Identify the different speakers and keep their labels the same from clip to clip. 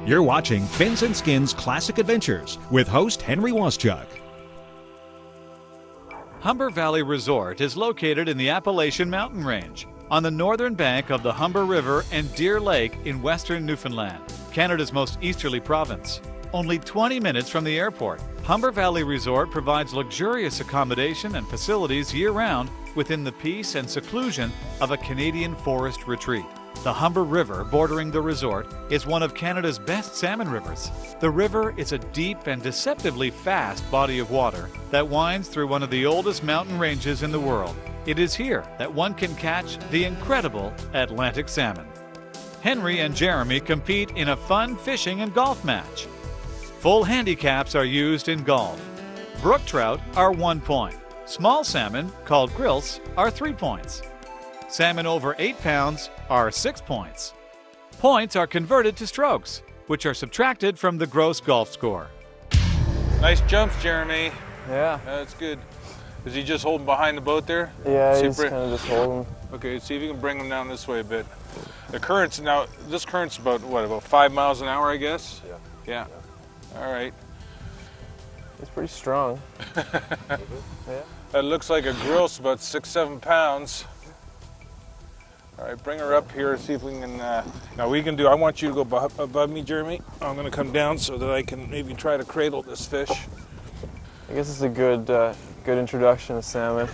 Speaker 1: You're watching Fins and Skins Classic Adventures with host Henry Waszczuk.
Speaker 2: Humber Valley Resort is located in the Appalachian Mountain Range on the northern bank of the Humber River and Deer Lake in western Newfoundland, Canada's most easterly province. Only 20 minutes from the airport, Humber Valley Resort provides luxurious accommodation and facilities year-round within the peace and seclusion of a Canadian forest retreat. The Humber River bordering the resort is one of Canada's best salmon rivers. The river is a deep and deceptively fast body of water that winds through one of the oldest mountain ranges in the world. It is here that one can catch the incredible Atlantic salmon. Henry and Jeremy compete in a fun fishing and golf match. Full handicaps are used in golf. Brook trout are 1 point. Small salmon, called grilse, are 3 points. Salmon over 8 pounds are 6 points. Points are converted to strokes, which are subtracted from the gross golf score.
Speaker 3: Nice jumps, Jeremy.
Speaker 4: Yeah.
Speaker 3: That's good. Is he just holding behind the boat there?
Speaker 4: Yeah, he's kind of just holding.
Speaker 3: Okay, see if you can bring him down this way a bit. The current's now, this current's about, what, about 5 miles an hour, I guess? Yeah. All right.
Speaker 4: He's pretty strong. Yeah.
Speaker 3: That looks like a grill's about 6-7 pounds. All right, bring her up here, see if we can, now we can do, I want you to go above me, Jeremy. I'm gonna come down so that I can maybe try to cradle this fish.
Speaker 4: I guess it's a good introduction to salmon.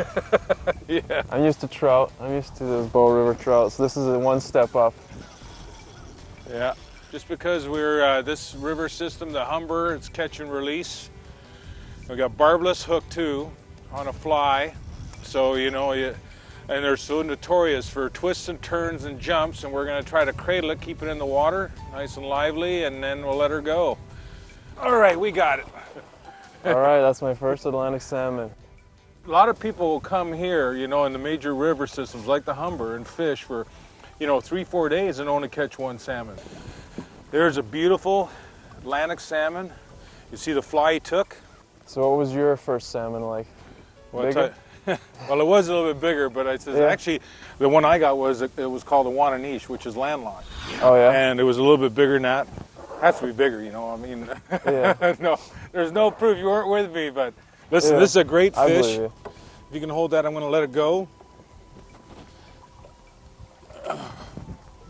Speaker 3: Yeah.
Speaker 4: I'm used to trout. I'm used to those Bow River trout, so this is a one step up.
Speaker 3: Yeah. Just because we're, this river system, the Humber, it's catch and release. We got barbless hook too on a fly. So, you know, and they're so notorious for twists and turns and jumps, and we're gonna try to cradle it, keep it in the water, nice and lively, and then we'll let her go. All right, we got it.
Speaker 4: All right, that's my first Atlantic salmon.
Speaker 3: A lot of people will come here, you know, in the major river systems like the Humber and fish for, you know, 3-4 days and only catch one salmon. There's a beautiful Atlantic salmon. You see the fly he took?
Speaker 4: So what was your first salmon like?
Speaker 3: Well,
Speaker 4: Bigger?
Speaker 3: well, it was a little bit bigger, but I said, actually, the one I got was, it was called a Wananiche, which is landlocked.
Speaker 4: Oh, yeah?
Speaker 3: And it was a little bit bigger than that. Has to be bigger, you know, I mean,
Speaker 4: Yeah.
Speaker 3: no, there's no proof you weren't with me, but listen, this is a great
Speaker 4: I
Speaker 3: fish.
Speaker 4: believe you.
Speaker 3: If you can hold that, I'm going to let it go.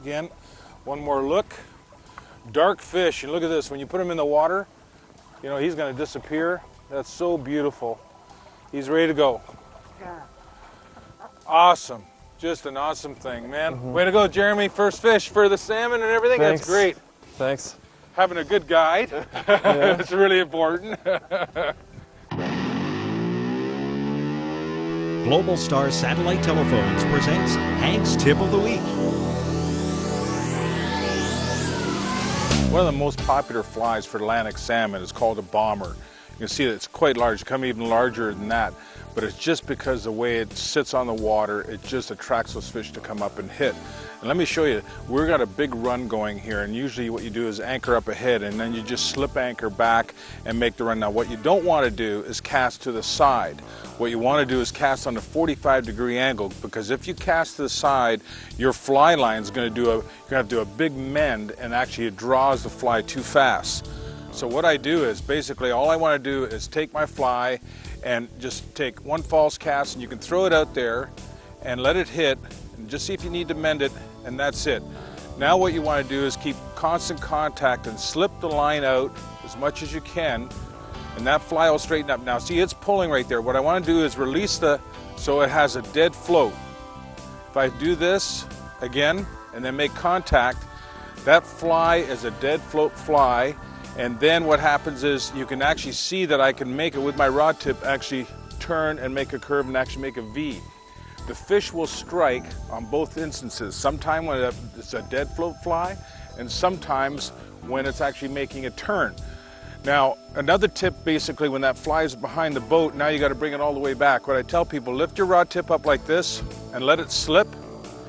Speaker 3: Again, one more look. Dark fish, and look at this, when you put him in the water, you know, he's going to disappear. That's so beautiful. He's ready to go. Awesome. Just an awesome thing, man. Way to go, Jeremy. First fish for the salmon and everything.
Speaker 4: Thanks.
Speaker 3: That's great.
Speaker 4: Thanks.
Speaker 3: Having a good guide. It's really important.
Speaker 1: Global Star Satellite Telephones presents Hank's Tip of the Week.
Speaker 3: One of the most popular flies for Atlantic salmon is called a bomber. You can see that it's quite large, it can be even larger than that, but it's just because the way it sits on the water, it just attracts those fish to come up and hit. And let me show you, we've got a big run going here, and usually what you do is anchor up ahead, and then you just slip anchor back and make the run. Now what you don't want to do is cast to the side. What you want to do is cast on a 45-degree angle, because if you cast to the side, your fly line is going to do you're going to have to do a big mend, and actually it draws the fly too fast. So what I do is basically all I want to do is take my fly and just take one false cast, and you can throw it out there and let it hit and just see if you need to mend it, and that's it. Now what you want to do is keep constant contact and slip the line out as much as you can, and that fly will straighten up. Now see, it's pulling right there. What I want to do is release so it has a dead float. If I do this again and then make contact, that fly is a dead float fly. And then what happens is you can actually see that I can make it with my rod tip, actually turn and make a curve and actually make a V. The fish will strike on both instances, sometime when it's a dead float fly and sometimes when it's actually making a turn. Now, another tip, basically, when that fly is behind the boat, now you got to bring it all the way back. What I tell people, lift your rod tip up like this and let it slip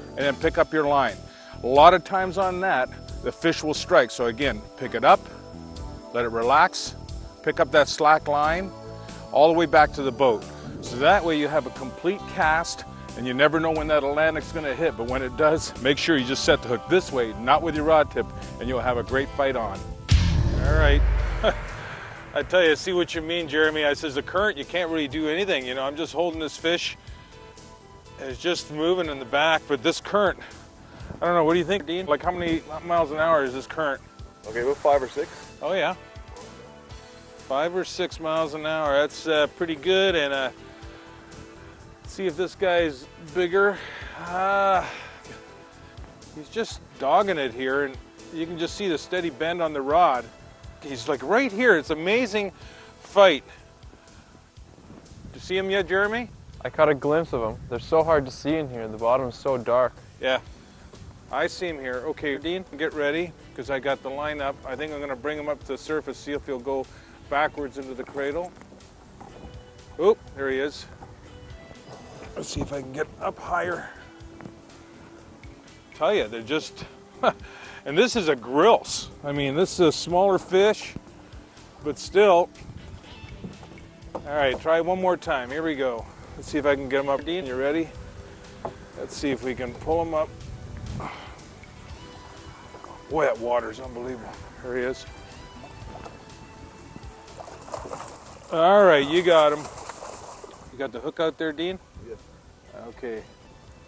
Speaker 3: and then pick up your line. A lot of times on that, the fish will strike. So again, pick it up, let it relax, pick up that slack line all the way back to the boat. So that way you have a complete cast and you never know when that Atlantic's going to hit, but when it does, make sure you just set the hook this way, not with your rod tip, and you'll have a great fight on. All right. I tell you, I see what you mean, Jeremy. I says the current, you can't really do anything. You know, I'm just holding this fish. And it's just moving in the back, but this current, I don't know, what do you think, Dean? Like how many miles an hour is this current?
Speaker 4: Okay, about 5 or 6.
Speaker 3: Oh yeah. 5 or 6 miles an hour, that's pretty good. And let's see if this guy's bigger. He's just dogging it here, and you can just see the steady bend on the rod. He's like right here. It's an amazing fight. Did you see him yet, Jeremy?
Speaker 4: I caught a glimpse of them. They're so hard to see in here. The bottom is so dark.
Speaker 3: Yeah, I see him here. Okay, Dean, get ready, because I got the line up. I think I'm going to bring him up to the surface, see if he'll go backwards into the cradle. Oop, there he is. Let's see if I can get up higher. Tell you, they're just, and this is a grilse. I mean, this is a smaller fish, but still. All right, try one more time. Here we go. Let's see if I can get him up. Dean, you ready? Let's see if we can pull him up. Boy, that water's unbelievable. There he is. All right, you got him. You got the hook out there, Dean?
Speaker 4: Yes.
Speaker 3: Okay.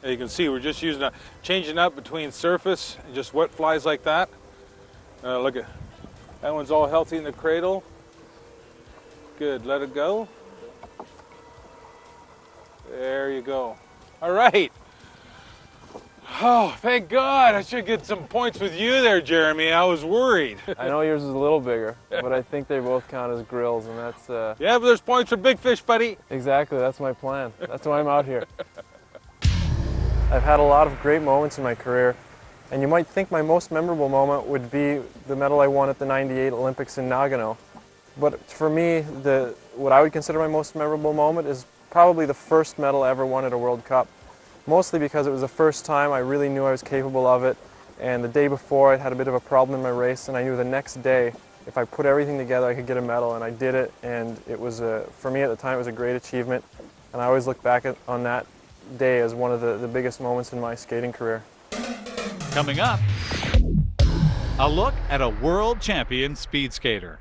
Speaker 3: As you can see, we're just using changing up between surface and just wet flies like that. Look at that one's all healthy in the cradle. Good, let it go. There you go. All right. Oh, thank God. I should get some points with you there, Jeremy. I was worried.
Speaker 4: I know yours is a little bigger, but I think they both count as grills, and that's...
Speaker 3: Yeah, but there's points for big fish, buddy.
Speaker 4: Exactly, that's my plan. That's why I'm out here. I've had a lot of great moments in my career, and you might think my most memorable moment would be the medal I won at the '98 Olympics in Nagano. But for me, what I would consider my most memorable moment is probably the first medal I ever won at a World Cup. Mostly because it was the first time I really knew I was capable of it, and the day before I had a bit of a problem in my race, and I knew the next day if I put everything together I could get a medal, and I did it, and it was, for me at the time, it was a great achievement, and I always look back on that day as one of the biggest moments in my skating career.
Speaker 2: Coming up, a look at a world champion speed skater.